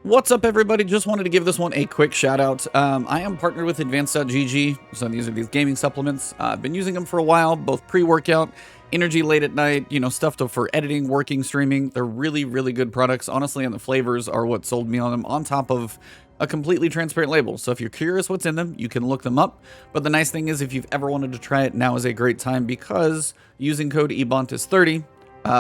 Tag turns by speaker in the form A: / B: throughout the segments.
A: What's up, everybody? Just wanted to give this one a quick shout out. I am partnered with AdvancedGG, so these are these gaming supplements. I've been using them for a while, both pre-workout, energy late at night, stuff for editing, working, streaming. They're really, really good products, honestly, and the flavors are what sold me on them, on top of a completely transparent label. So if you're curious what's in them, you can look them up. But the nice thing is, if you've ever wanted to try it, now is a great time, because using code Ebontis30,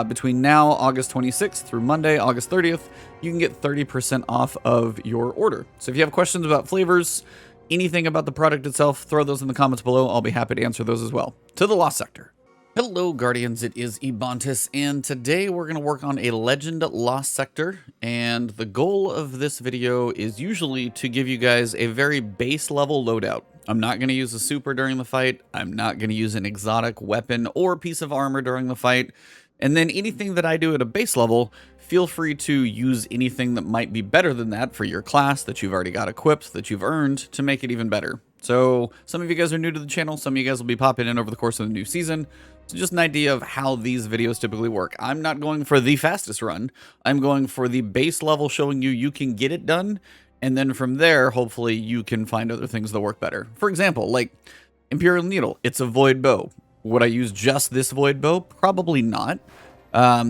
A: between now, August 26th, through Monday, August 30th, you can get 30% off of your order. So if you have questions about flavors, anything about the product itself, throw those in the comments below. I'll be happy to answer those as well. To the Lost Sector. Hello, Guardians. It is Ebontis, and today we're going to work on a Legend Lost Sector. And the goal of this video is usually to give you guys a very base level loadout. I'm not going to use a super during the fight. I'm not going to use an exotic weapon or piece of armor during the fight. And then anything that I do at a base level, feel free to use anything that might be better than that for your class that you've already got equipped, that you've earned, to make it even better. So some of you guys are new to the channel, some of you guys will be popping in over the course of the new season. So just an idea of how these videos typically work. I'm not going for the fastest run. I'm going for the base level, showing you can get it done. And then from there, hopefully you can find other things that work better. For example, like Imperial Needle, it's a void bow. Would I use just this void bow? Probably not.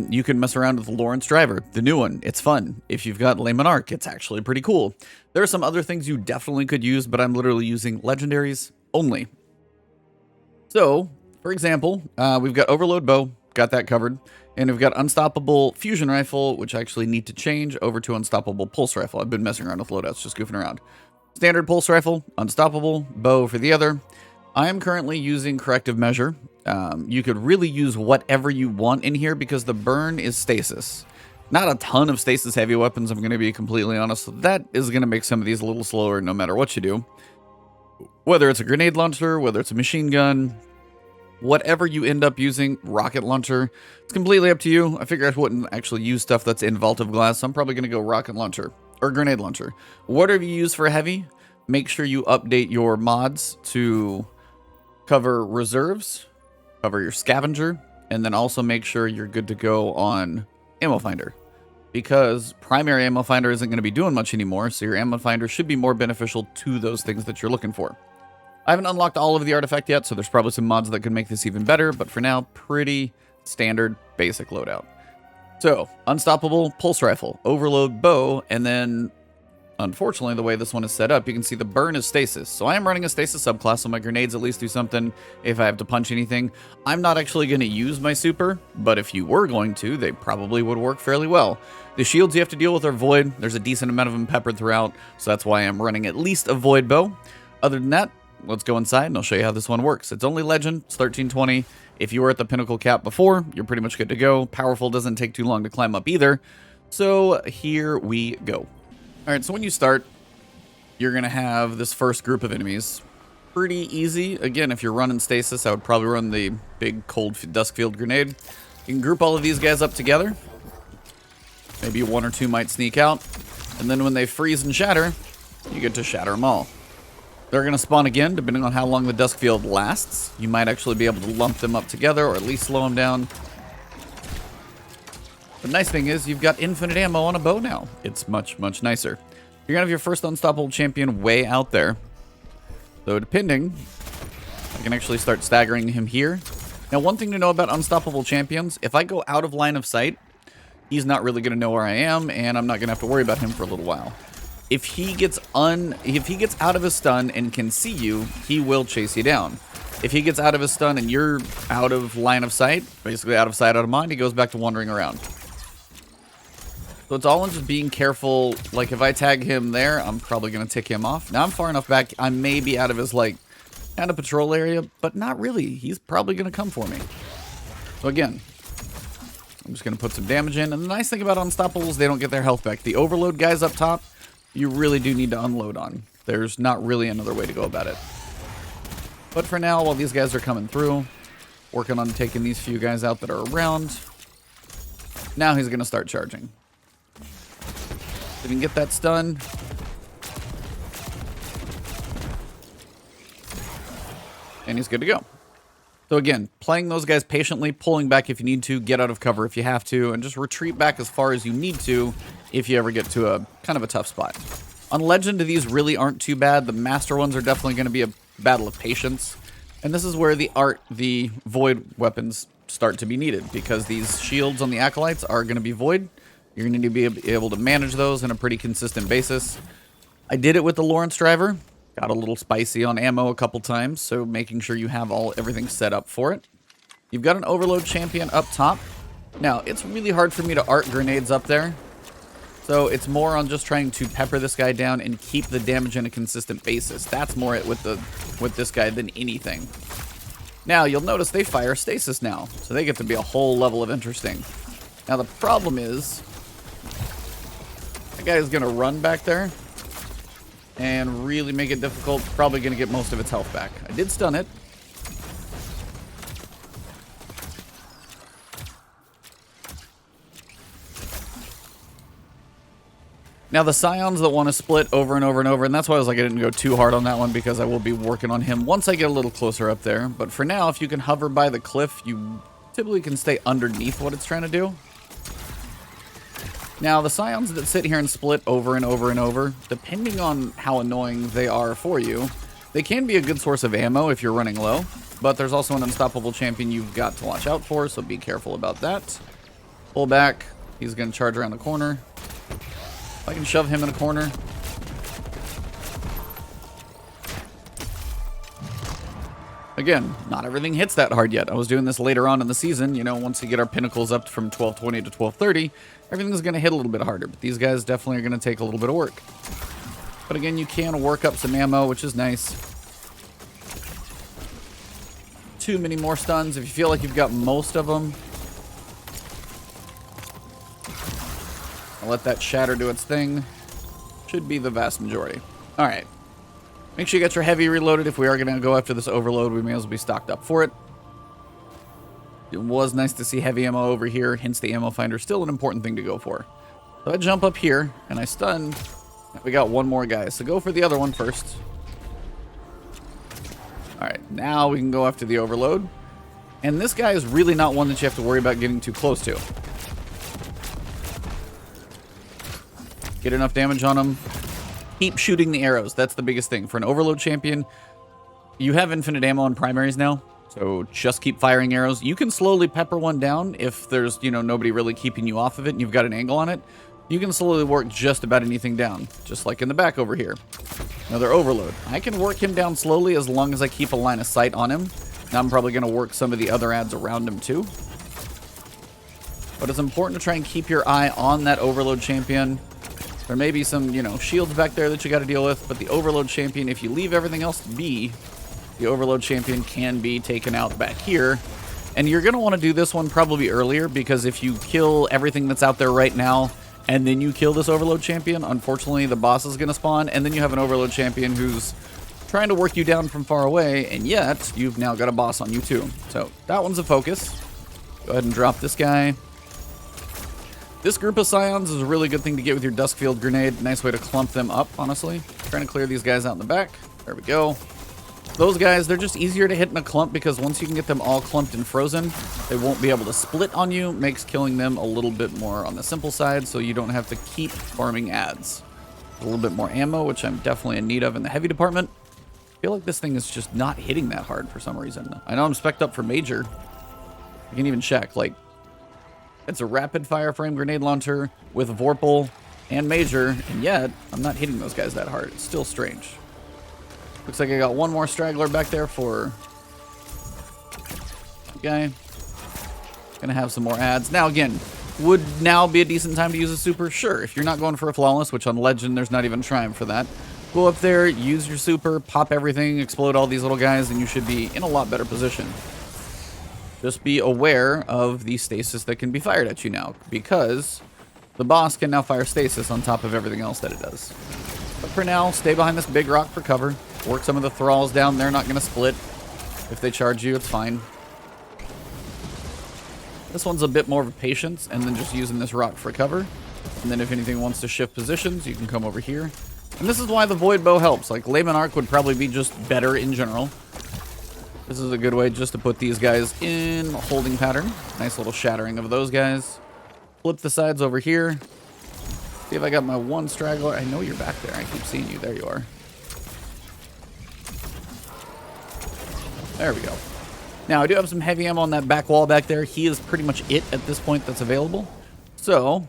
A: You can mess around with the Lawrence Driver, the new one. It's fun. If you've got Layman Arc, it's actually pretty cool. There are some other things you definitely could use, but I'm literally using legendaries only. So, for example, we've got Overload Bow, got that covered. And we've got Unstoppable Fusion Rifle, which I actually need to change over to Unstoppable Pulse Rifle. I've been messing around with loadouts, just goofing around. Standard Pulse Rifle, Unstoppable, Bow for the other. I am currently using Corrective Measure. You could really use whatever you want in here, because the burn is Stasis. Not a ton of Stasis heavy weapons, I'm going to be completely honest. So that is going to make some of these a little slower no matter what you do. Whether it's a grenade launcher, whether it's a machine gun, whatever you end up using, rocket launcher, it's completely up to you. I figured I wouldn't actually use stuff that's in Vault of Glass, so I'm probably going to go rocket launcher or grenade launcher. Whatever you use for heavy, make sure you update your mods to cover reserves, cover your scavenger, and then also make sure you're good to go on ammo finder, because primary ammo finder isn't going to be doing much anymore, so your ammo finder should be more beneficial to those things that you're looking for. I haven't unlocked all of the artifact yet, so there's probably some mods that could make this even better, but for now, pretty standard basic loadout. So, Unstoppable Pulse Rifle, Overload Bow, and then unfortunately, the way this one is set up, you can see the burn is Stasis. So I am running a Stasis subclass, so my grenades at least do something if I have to punch anything. I'm not actually going to use my super, but if you were going to, they probably would work fairly well. The shields you have to deal with are void. There's a decent amount of them peppered throughout, so that's why I'm running at least a void bow. Other than that, let's go inside and I'll show you how this one works. It's only legend, it's 1320. If you were at the Pinnacle cap before, you're pretty much good to go. Powerful doesn't take too long to climb up either. So here we go. Alright, so when you start, you're going to have this first group of enemies. Pretty easy. Again, if you're running Stasis, I would probably run the big cold dusk field grenade. You can group all of these guys up together. Maybe one or two might sneak out. And then when they freeze and shatter, you get to shatter them all. They're going to spawn again, depending on how long the dusk field lasts. You might actually be able to lump them up together, or at least slow them down. The nice thing is, you've got infinite ammo on a bow now. It's much, much nicer. You're going to have your first Unstoppable champion way out there. So depending, I can actually start staggering him here. Now, one thing to know about Unstoppable champions, if I go out of line of sight, he's not really going to know where I am, and I'm not going to have to worry about him for a little while. If he gets out of his stun and can see you, he will chase you down. If he gets out of his stun and you're out of line of sight, basically out of sight, out of mind, he goes back to wandering around. So it's all in just being careful. Like, if I tag him there, I'm probably going to tick him off. Now I'm far enough back, I may be out of his, kind of patrol area, but not really. He's probably going to come for me. So again, I'm just going to put some damage in. And the nice thing about Unstoppables, they don't get their health back. The overload guys up top, you really do need to unload on. There's not really another way to go about it. But for now, while these guys are coming through, working on taking these few guys out that are around, now he's going to start charging. If you can get that stun. And he's good to go. So again, playing those guys patiently, pulling back if you need to, get out of cover if you have to, and just retreat back as far as you need to if you ever get to a kind of a tough spot. On Legend, these really aren't too bad. The Master ones are definitely going to be a battle of patience. And this is where the Void weapons start to be needed, because these shields on the Acolytes are going to be Void. You're going to be able to manage those on a pretty consistent basis. I did it with the Lawrence Driver. Got a little spicy on ammo a couple times, so making sure you have everything set up for it. You've got an Overload champion up top. Now, it's really hard for me to art grenades up there. So it's more on just trying to pepper this guy down and keep the damage in a consistent basis. That's more it with this guy than anything. Now, you'll notice they fire Stasis now, so they get to be a whole level of interesting. Now, the problem is, that guy is going to run back there and really make it difficult. Probably going to get most of its health back. I did stun it. Now, the Scions that want to split over and over and over, and that's why I was like, I didn't go too hard on that one, because I will be working on him once I get a little closer up there. But for now, if you can hover by the cliff, you typically can stay underneath what it's trying to do. Now, the Scions that sit here and split over and over and over, depending on how annoying they are for you, they can be a good source of ammo if you're running low. But there's also an unstoppable champion you've got to watch out for, so be careful about that. Pull back. He's going to charge around the corner. I can shove him in a corner. Again, not everything hits that hard yet. I was doing this later on in the season. You know, once we get our pinnacles up from 1220 to 1230, everything's going to hit a little bit harder. But these guys definitely are going to take a little bit of work. But again, you can work up some ammo, which is nice. Too many more stuns. If you feel like you've got most of them, I'll let that shatter do its thing. Should be the vast majority. Alright. Make sure you get your heavy reloaded. If we are going to go after this overload, we may as well be stocked up for it. It was nice to see heavy ammo over here. Hence the ammo finder. Still an important thing to go for. So I jump up here, and I stun. We got one more guy. So go for the other one first. Alright. Now we can go after the overload. And this guy is really not one that you have to worry about getting too close to. Get enough damage on him. Keep shooting the arrows. That's the biggest thing. For an overload champion, you have infinite ammo on primaries now. So just keep firing arrows. You can slowly pepper one down if there's, you know, nobody really keeping you off of it and you've got an angle on it. You can slowly work just about anything down. Just like in the back over here. Another overload. I can work him down slowly as long as I keep a line of sight on him. Now I'm probably going to work some of the other ads around him too. But it's important to try and keep your eye on that overload champion. There may be some, you know, shields back there that you got to deal with, but the overload champion, if you leave everything else to be, the overload champion can be taken out back here. And you're going to want to do this one probably earlier, because if you kill everything that's out there right now, and then you kill this overload champion, unfortunately the boss is going to spawn, and then you have an overload champion who's trying to work you down from far away, and yet you've now got a boss on you too. So that one's a focus. Go ahead and drop this guy. This group of Scions is a really good thing to get with your Duskfield grenade. Nice way to clump them up, honestly. Trying to clear these guys out in the back. There we go. Those guys, they're just easier to hit in a clump, because once you can get them all clumped and frozen, they won't be able to split on you. Makes killing them a little bit more on the simple side, so you don't have to keep farming ads. A little bit more ammo, which I'm definitely in need of in the heavy department. I feel like this thing is just not hitting that hard for some reason. I know I'm spec'd up for Major. I can even check, like, it's a rapid fire frame grenade launcher with Vorpal and Major, and yet I'm not hitting those guys that hard. It's still strange. Looks like I got one more straggler back there for guy. Gonna have some more ads. Now again, would now be a decent time to use a super? Sure, if you're not going for a flawless, which on Legend there's not even trying for that. Go up there, use your super, pop everything, explode all these little guys, and you should be in a lot better position. Just be aware of the stasis that can be fired at you now, because the boss can now fire stasis on top of everything else that it does. But for now, stay behind this big rock for cover. Work some of the thralls down. They're not going to split. If they charge you, it's fine. This one's a bit more of a patience, and then just using this rock for cover. And then if anything wants to shift positions, you can come over here. And this is why the Void Bow helps. Like, Layman Arc would probably be just better in general. This is a good way just to put these guys in holding pattern. Nice little shattering of those guys. Flip the sides over here. See if I got my one straggler. I know you're back there. I keep seeing you. There you are. There we go. Now, I do have some heavy ammo on that back wall back there. He is pretty much it at this point that's available. So,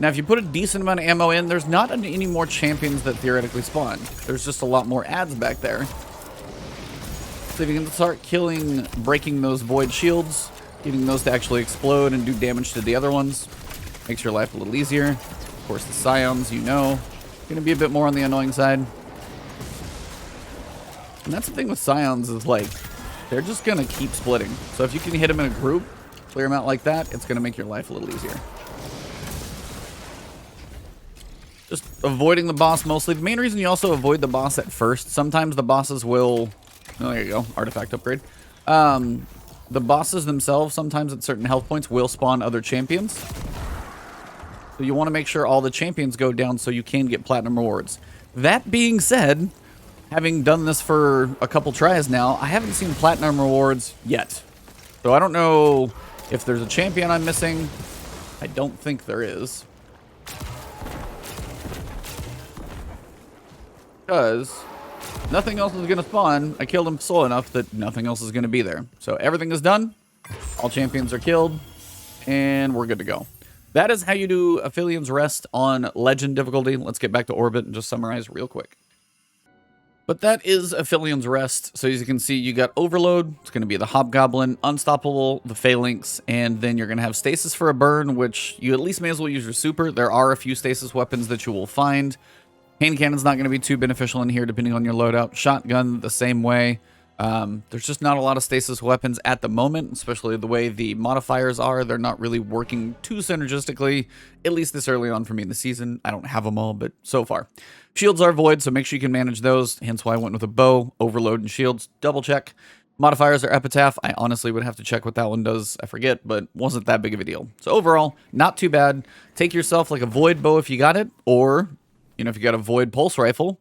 A: now if you put a decent amount of ammo in, there's not any more champions that theoretically spawn. There's just a lot more ads back there. So if you can start breaking those void shields, getting those to actually explode and do damage to the other ones, makes your life a little easier. Of course, the Scions, you know, going to be a bit more on the annoying side. And that's the thing with Scions is, like, they're just going to keep splitting. So if you can hit them in a group, clear them out like that, it's going to make your life a little easier. Just avoiding the boss mostly. The main reason you also avoid the boss at first, sometimes the bosses will... Oh, there you go. Artifact upgrade. The bosses themselves, sometimes at certain health points, will spawn other champions. So you want to make sure all the champions go down so you can get platinum rewards. That being said, having done this for a couple tries now, I haven't seen platinum rewards yet. So I don't know if there's a champion I'm missing. I don't think there is. Because nothing else is going to spawn. I killed him slow enough that nothing else is going to be there. So everything is done. All champions are killed. And we're good to go. That is how you do Aphelion's Rest on Legend difficulty. Let's get back to Orbit and just summarize real quick. But that is Aphelion's Rest. So as you can see, you got Overload. It's going to be the Hobgoblin, Unstoppable, the Phalanx, and then you're going to have Stasis for a burn, which you at least may as well use your super. There are a few Stasis weapons that you will find. Hand Cannon's not going to be too beneficial in here depending on your loadout. Shotgun the same way. There's just not a lot of Stasis weapons at the moment, especially the way the modifiers are. They're not really working too synergistically, at least this early on for me in the season. I don't have them all, but so far. Shields are void, so make sure you can manage those. Hence why I went with a bow, overload, and shields. Double check. Modifiers are Epitaph. I honestly would have to check what that one does. I forget, but wasn't that big of a deal. So overall, not too bad. Take yourself like a void bow if you got it, or... You know, if you got a void pulse rifle,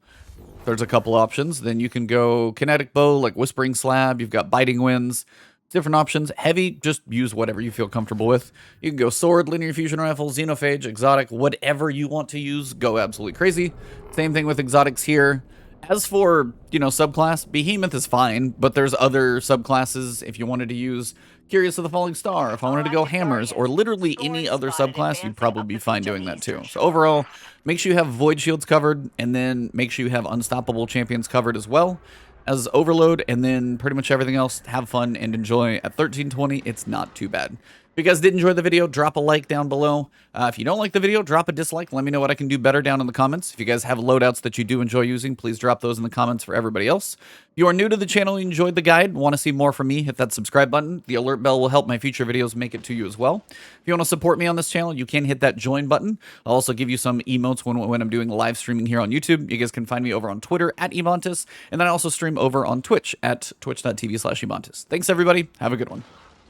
A: there's a couple options. Then you can go kinetic bow, like Whispering Slab. You've got Biting Winds. Different options. Heavy, just use whatever you feel comfortable with. You can go sword, linear fusion rifle, xenophage, exotic, whatever you want to use. Go absolutely crazy. Same thing with exotics here. As for, you know, subclass, Behemoth is fine, but there's other subclasses if you wanted to use Curious of the Falling Star, if I wanted to go hammers, or literally any other subclass, you'd probably be fine doing that too. So overall, make sure you have Void Shields covered, and then make sure you have Unstoppable Champions covered as well as Overload, and then pretty much everything else. Have fun and enjoy. At 1320, it's not too bad. If you guys did enjoy the video, drop a like down below. If you don't like the video, drop a dislike. Let me know what I can do better down in the comments. If you guys have loadouts that you do enjoy using, please drop those in the comments for everybody else. If you are new to the channel and enjoyed the guide, want to see more from me, hit that subscribe button. The alert bell will help my future videos make it to you as well. If you want to support me on this channel, you can hit that join button. I'll also give you some emotes when I'm doing live streaming here on YouTube. You guys can find me over on Twitter at Ebontis, and then I also stream over on Twitch at twitch.tv/Ebontis. Thanks, everybody. Have a good one.